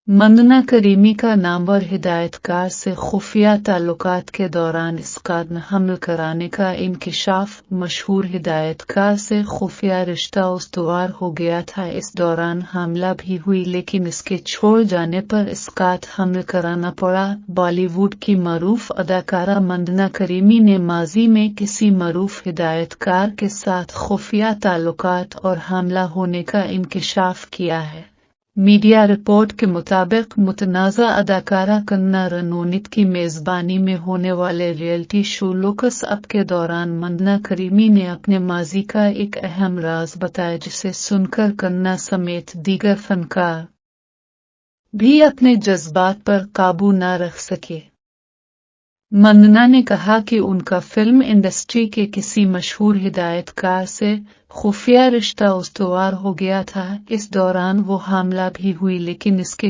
Mandhana creamy का नामवर हिदायतकार से खुफिया ताल्लुकात के दौरान इसकात हमल कराने का इंकिशाफ। मशहूर हिदायतकार से खुफिया रिश्ता उस्तवार हो गया था। इस दौरान हमला भी हुई, लेकिन इसके छोड़ जाने पर इसकात हमल कराना पड़ा। बॉलीवुड की मरूफ अदाकारा मंदना करीमी ने माजी में किसी मरूफ हिदायतकार के साथ खुफिया ताल्लुकात और हमला होने का इंकिशाफ किया है। मीडिया रिपोर्ट के मुताबिक मुतनाज़ा अदाकारा कंगना रनौत की मेज़बानी में होने वाले रियलिटी शो लोकस अप के दौरान मंदना करीमी ने अपने माजी का एक अहम राज बताया, जिसे सुनकर कंगना समेत दीगर फनकार भी अपने जज्बात पर काबू न रख सके। मंदना ने कहा कि उनका फिल्म इंडस्ट्री के किसी मशहूर हिदायतकार से खुफिया रिश्ता उस्तवार हो गया था। इस दौरान वो हमला भी हुई, लेकिन इसके